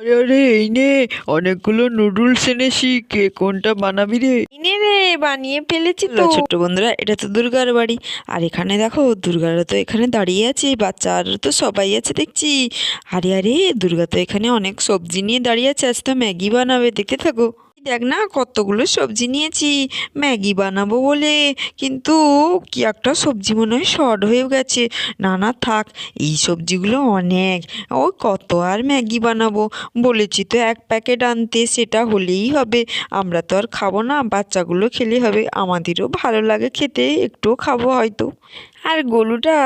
আরে আরে এই নে, অনেকগুলো নুডলস এনেছি, কে কোনটা বানাবি রে? নে রে, বানিয়ে ফেলেছি তো। ছোট্ট বন্ধুরা, এটা তো দুর্গার বাড়ি। আর এখানে দেখো, দুর্গারা তো এখানে দাঁড়িয়ে আছে, বাচ্চারা তো সবাই আছে দেখছি। আরে আরে, দুর্গা তো এখানে অনেক সবজি নিয়ে দাঁড়িয়ে আছে, আজ তো ম্যাগি বানাবে, দেখতে থাকো। দেখ না, কতগুলো সবজি নিয়েছি ম্যাগি বানাবো বলে, কিন্তু কি একটা সবজি মনে হয় শর্ট হয়ে গেছে। না না থাক, এই সবজিগুলো অনেক, ও কত আর ম্যাগি বানাবো। বলেছি তো 1 প্যাকেট আনতে, সেটা হলেই হবে। আমরা তো আর খাবো না, বাচ্চাগুলো খেলে হবে, আমাদেরও ভালো লাগে খেতে, একটুও খাবো হয়তো। আর গোলুটা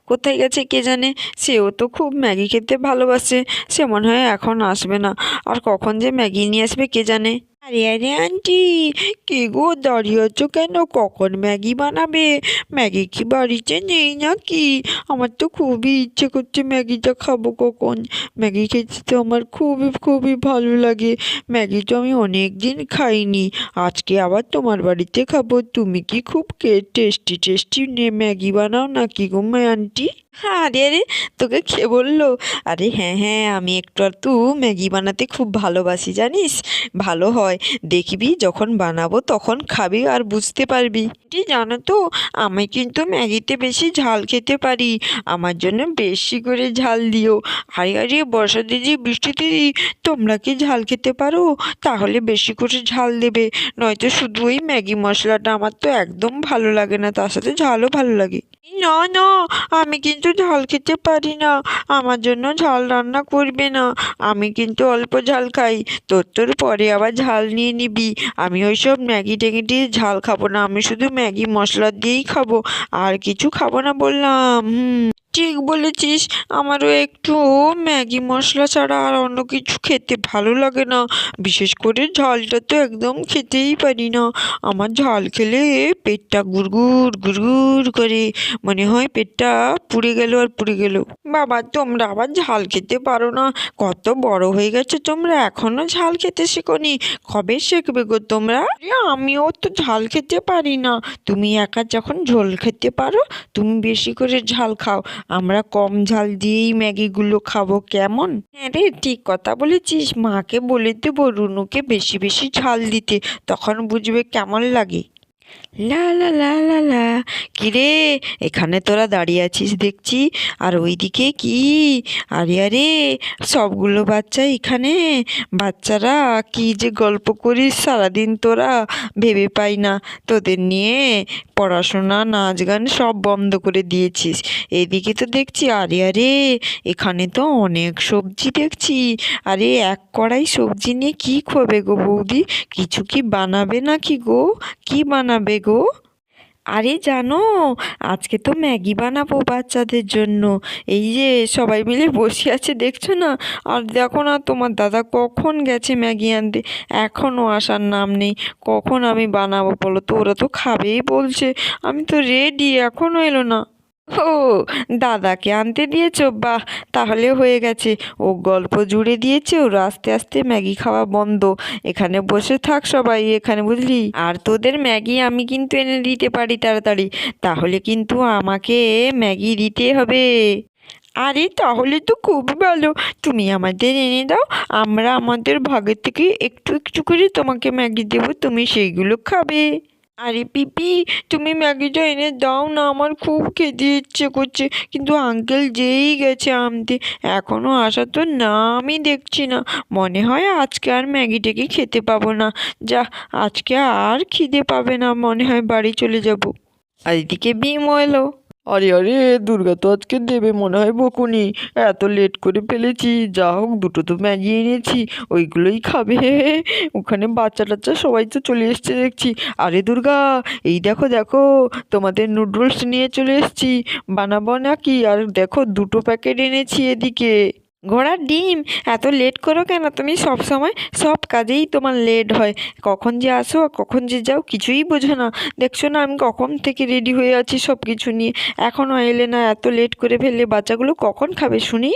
কোথায় গেছে কে জানে, সেও তো খুব ম্যাগি খেতে ভালোবাসে। সে মনে হয় এখন আসবে না, আর কখন যে ম্যাগি নিয়ে আসবে কে জানে। আরে আরে আন্টি, কি গো দাঁড়িয়ে আছো কেন? কখন ম্যাগি বানাবে? ম্যাগি কি বাড়িতে নেই নাকি? আমার তো খুবই ইচ্ছে করছে ম্যাগিটা খাবো কখন। ম্যাগি খেতে তো আমার খুবই খুবই ভালো লাগে। ম্যাগি তো আমি অনেক দিন খাইনি, আজকে আবার তোমার বাড়িতে খাবো। তুমি কি খুব টেস্টি টেস্টি ম্যাগি বানাও নাকি গো আন্টি? আরে আরে, তোকে কে বললো? আরে হ্যাঁ হ্যাঁ, আমি একটু আধটু ম্যাগি বানাতে খুব ভালোবাসি জানিস। ভালো হয়, দেখবি যখন বানাবো তখন খাবি আর বুঝতে পারবি। জানো তো, আমি কিন্তু ম্যাগিতে বেশি ঝাল খেতে পারি, আমার জন্য বেশি করে ঝাল দিও। আরে আরে, বর্ষা দিদি, বৃষ্টি দিদি, তোমরা কি ঝাল খেতে পারো? তাহলে বেশি করে ঝাল দেবে, নয়তো শুধু ওই ম্যাগি মশলাটা আমার তো একদম ভালো লাগে না, তার সাথে ঝালও ভালো লাগে। না না, আমি কিন্তু ঝাল খেতে পারি না, আমার জন্য ঝাল রান্না করবে না, আমি কিন্তু অল্প ঝাল খাই। তোর পরে আবার ঝাল নিয়ে নিবি। আমি ওইসব ম্যাগি ট্যাগি দিয়ে ঝাল খাবো না, আমি শুধু ম্যাগি মশলা দিয়েই খাবো, আর কিছু খাবো না বললাম। ঠিক বলেছিস, আমারও একটু ম্যাগি মশলা ছাড়া আর অন্য কিছু খেতে ভালো লাগে না, বিশেষ করে ঝালটা তো একদম খেতেই পারি না। আমার ঝাল খেলে পেটটা গুড়গুড় গুড়গুড় করে, মনে হয় পেটটা পুড়ে গেল আর পুড়ে গেল। বাবা, তোমরা আবার ঝাল খেতে পারো না? কত বড় হয়ে গেছো তোমরা, এখনো ঝাল খেতে শেখোনি? কবে শিখবে গো তোমরা? আমিও তো ঝাল খেতে পারি না, তুমি একা যখন ঝোল খেতে পারো, তুমি বেশি করে ঝাল খাও, আমরা কম ঝাল দিয়েই ম্যাগিগুলো খাবো, কেমন? হ্যাঁ রে, ঠিক কথা বলেছিস, মাকে বলে দেবো রুনুকে বেশি বেশি ঝাল দিতে, তখন বুঝবে কেমন লাগে। লা লা লা লা লা, কিরে, এখানে তোরা দাঁড়িয়ে আছিস দেখছি, আর ওইদিকে কি? আরে আরে, সবগুলো বাচ্চা এখানে, বাচ্চারা কি যে গল্প করিস সারাদিন তোরা, ভেবে পাই না। তোদের নিয়ে পড়াশোনা নাচ গান সব বন্ধ করে দিয়েছিস। এদিকে তো দেখছি, আরে আরে, এখানে তো অনেক সবজি দেখছি। আরে এক কড়াই সবজি নিয়ে কি খাবে গো বৌদি? কিছু কি বানাবে নাকি গো? কি বানাবে গো? আরে জানো, আজকে তো ম্যাগি বানাবো বাচ্চাদের জন্য। এই যে সবাই মিলে বসে আছে দেখছো না, আর দেখো না তোমার দাদা কখন গেছে ম্যাগি আনতে, এখনও আসার নাম নেই। কখন আমি বানাবো বলো তো? ওরা তো খাবেই বলছে, আমি তো রেডি, এখনও এলো না। ও, দাদাকে আনতে দিয়েছো? বাহ, তাহলে হয়ে গেছে। ও গল্প জুড়ে দিয়েছে, ওর আস্তে আস্তে ম্যাগি খাওয়া বন্ধ। এখানে বসে থাক সবাই এখানে, বুঝলি? আর তোদের ম্যাগি আমি কিন্তু এনে দিতে পারি তাড়াতাড়ি, তাহলে কিন্তু আমাকে ম্যাগি দিতে হবে। আরে তাহলে তো খুবই ভালো, তুমি আমাদের এনে দাও, আমরা আমাদের ভাগের থেকে একটু একটু করে তোমাকে ম্যাগি দেবো, তুমি সেইগুলো খাবে। আরে পিপি, তুমি ম্যাগিটা এনে দাও না, আমার খুব খেতে ইচ্ছে করছে, কিন্তু আঙ্কেল যেই গেছে আনতে, এখনও আসা তো নামই দেখছি না। মনে হয় আজকে আর ম্যাগি ট্যাগি খেতে পাবো না, যা, আজকে আর খিদে পাবে না, মনে হয় বাড়ি চলে যাব। আর এদিকে বিমও এলো। আরে আরে, দুর্গা তো আজকে দেবে মনে হয় বকুনি, এত লেট করে ফেলেছি। যা হোক, দুটো তো ম্যাগি এনেছি, ওইগুলোই খাবে। ওখানে বাচ্চা টাচ্চা সবাই তো চলে এসছে দেখছি। আরে দুর্গা, এই দেখো দেখো, তোমাদের নুডলস নিয়ে চলে এসছি, বানাবো নাকি? আর দেখো, 2 প্যাকেট এনেছি এদিকে। ঘোড়ার ডিম, এত লেট করো কেন তুমি? সব সময় সব কাজেই তোমার লেট হয়, কখন যে আসো আর কখন যে যাও কিছুই বোঝো না। দেখছো না আমি কখন থেকে রেডি হয়ে আছি সব কিছু নিয়ে, এখনও এলে না, এত লেট করে ফেললে বাচ্চাগুলো কখন খাবে শুনি?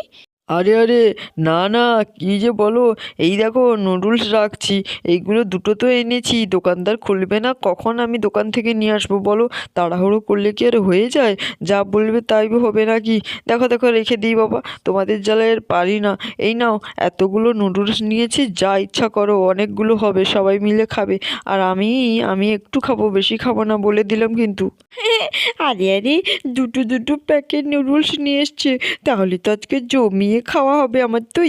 আরে আরে, না না, কি যে বলো, এই দেখো নুডলস রাখছি, এইগুলো দুটো তো এনেছি, দোকানদার খুলবে না, কখন আমি দোকান থেকে নিয়ে আসবো বলো? তাড়াহুড়ো করলে কি আর হয়ে যায়? যা বলবে তাই হবে নাকি? দেখো দেখো, রেখে দিই বাবা, তোমাদের জ্বালায় আর পারি না। এই নাও, এতগুলো নুডলস নিয়েছি, যা ইচ্ছা করো, অনেকগুলো হবে, সবাই মিলে খাবে। আর আমি আমি একটু খাবো, বেশি খাবো না, বলে দিলাম কিন্তু। আরে আরে, দুটো দুটো প্যাকেট নুডলস নিয়ে এসছে, তাহলে তো আজকে জমিয়ে খাওয়া হবে। আমার তো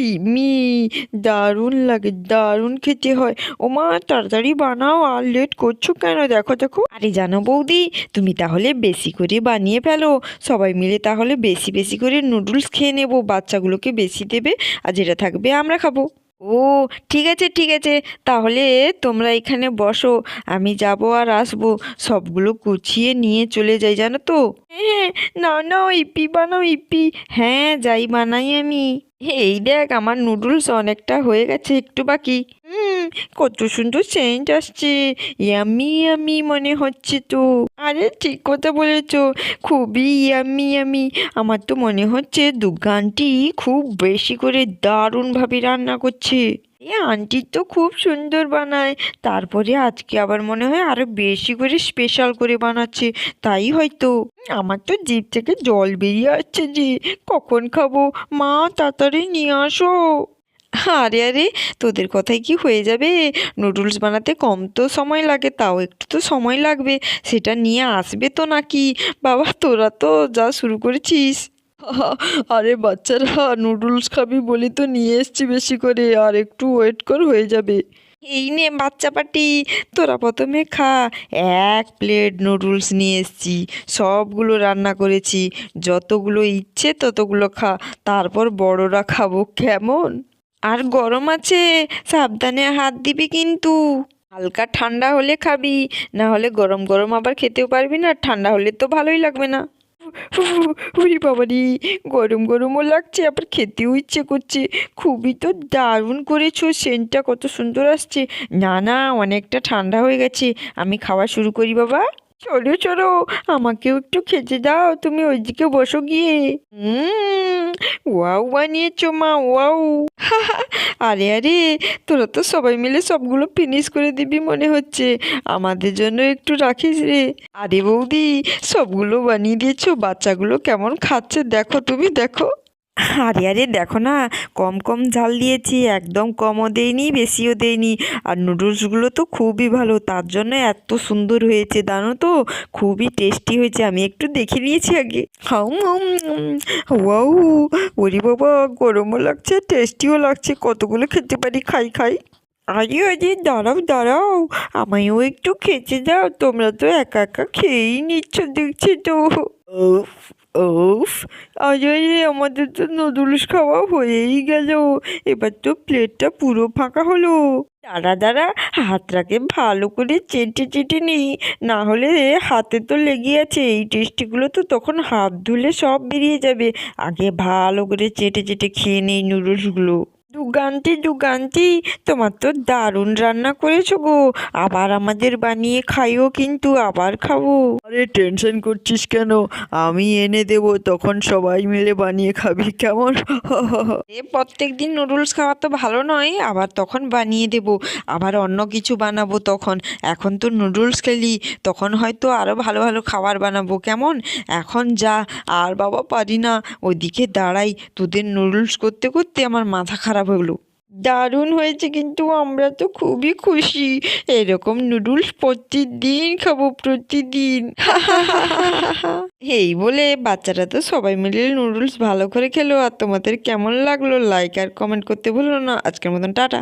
দারুণ লাগে, দারুণ খেতে হয়। ওমা, তাড়াতাড়ি বানাও, আর লেট করছো কেন? দেখো দেখো। আরে জানো বৌদি, তুমি তাহলে বেশি করে বানিয়ে ফেলো, সবাই মিলে তাহলে বেশি বেশি করে নুডলস খেয়ে নেবো, বাচ্চাগুলোকে বেশি দেবে, আর যেটা থাকবে আমরা খাবো। ও, ঠিক আছে ঠিক আছে, তাহলে তোমরা এখানে বসো, আমি যাবো আর আসবো, সবগুলো গুছিয়ে নিয়ে চলে যাই, জানো তো। হ্যাঁ, নাও নাও, ইপি বানাও ইপি। হ্যাঁ, যাই বানাই আমি। এই দেখ, আমার নুডলস অনেকটা হয়ে গেছে, একটু বাকি। কত সুন্দর সেন্ট আসছে, ইয়ামি ইয়ামি মনে হচ্ছে তো। আরে ঠিক কথা বলেছ, খুবই ইয়ামি ইয়ামি। আমার তো মনে হচ্ছে দুর্গা আন্টি খুব বেশি করে দারুণভাবে রান্না করছে। এ আন্টি তো খুব সুন্দর বানায়, তারপরে আজকে আবার মনে হয় আরো বেশি করে স্পেশাল করে বানাচ্ছে, তাই হয়তো। আমার তো জিভ থেকে জল বেরিয়ে আসছে যে, কখন খাবো? মা, তাড়াতাড়ি নিয়ে আসো। আরে আরে, তোদের কথাই কি হয়ে যাবে? নুডলস বানাতে কম তো সময় লাগে, তাও একটু তো সময় লাগবে, সেটা নিয়ে আসবে তো নাকি? বাবা, তোরা তো যা শুরু করেছিস। আরে বাচ্চারা, নুডলস খাবি বলি তো নিয়ে এসছি বেশি করে, আর একটু ওয়েট কর, হয়ে যাবে। এই নে বাচ্চা পাটি, তোরা প্রথমে খা। এক প্লেট নুডলস নিয়ে এসছি, সবগুলো রান্না করেছি, যতগুলো ইচ্ছে ততগুলো খা, তারপর বড়রা খাবো, কেমন? আর গরম আছে, সাবধানে হাত দিবি কিন্তু। হালকা ঠান্ডা হলে খাবি, না হলে গরম গরম আবার খেতেও পারবি না, ঠান্ডা হলে তো ভালোই লাগবে না। উরি বাবারি, গরম গরমও লাগছে, আবার খেতেও ইচ্ছে করছে। খুবই তো দারুণ করেছো, সেন্টটা কত সুন্দর আসছে। না না, অনেকটা ঠান্ডা হয়ে গেছে, আমি খাওয়া শুরু করি বাবা। চলো চলো, আমাকেও একটু খেতে দাও, তুমি ওইদিকে বসো গিয়ে। ওয়াও বানিয়েছো মা, ওয়াও। আরে আরে, তোরা তো সবাই মিলে সবগুলো ফিনিশ করে দিবি মনে হচ্ছে, আমাদের জন্য একটু রাখিস রে। আরে বৌদি, সবগুলো বানিয়ে দিয়েছো, বাচ্চাগুলো কেমন খাচ্ছে দেখো, তুমি দেখো। আরে আরে, দেখো না, কম কম ঝাল দিয়েছি, একদম কমও দেইনি বেশিও দেইনি, আর নুডলসগুলো তো খুবই ভালো, তার জন্য এত সুন্দর হয়েছে, জানো তো, খুবই টেস্টি হয়েছে। আমি একটু দেখে নিয়েছি আগে। হাউম হাউম, ওয়াও, ওরে বাবা, গরমও লাগছে টেস্টিও লাগছে, কতগুলো খেতে পারি, খাই খাই। আরে আরে, দাঁড়াও দাঁড়াও, আমায়ও একটু খেতে দাও, তোমরা তো একা একা খেয়েই নিচ্ছ দেখছি তো। উফ উফ, আরে আরে, আমাদের তো নুডলস খাওয়া হয়েই গেল, এবার তো প্লেটটা পুরো ফাঁকা হলো। দাঁড়া দাঁড়া, হাতটাকে ভালো করে চেটে চেটে নিই, না হলে হাতে তো লেগে আছে, এই টেস্টিগুলো তো তখন হাত ধুলে সব বেরিয়ে যাবে। আগে ভালো করে চেটে চেটে খেয়ে নেই নুডলসগুলো। দুগান্তি দুগান্তি, তোমার তো দারুণ রান্না করেছো গো, আবার আমাদের বানিয়ে খাইও কিন্তু, আবার খাবো। আরে টেনশন করছিস কেন, আমি এনে দেবো, তখন সবাই মিলে বানিয়ে খাবি, কেমন? প্রত্যেক দিন নুডলস খাওয়া তো ভালো নয়, আবার তখন বানিয়ে দেব, আবার অন্য কিছু বানাবো তখন। এখন তো নুডলস খেলি, তখন হয়তো আরও ভালো ভালো খাবার বানাবো, কেমন? এখন যা, আর বাবা পারি না, ওইদিকে দাঁড়াই, তোদের নুডলস করতে করতে আমার মাথা খারাপ হলো। দারুণ হয়েছে কিন্তু, আমরা তো খুবই খুশি, এরকম নুডলস প্রতিদিন খাবো, প্রতিদিন। এই বলে বাচ্চারা তো সবাই মিলে নুডলস ভালো করে খেলো, আর তোমাদের কেমন লাগলো লাইক আর কমেন্ট করতে ভুলো না। আজকের মতন টাটা।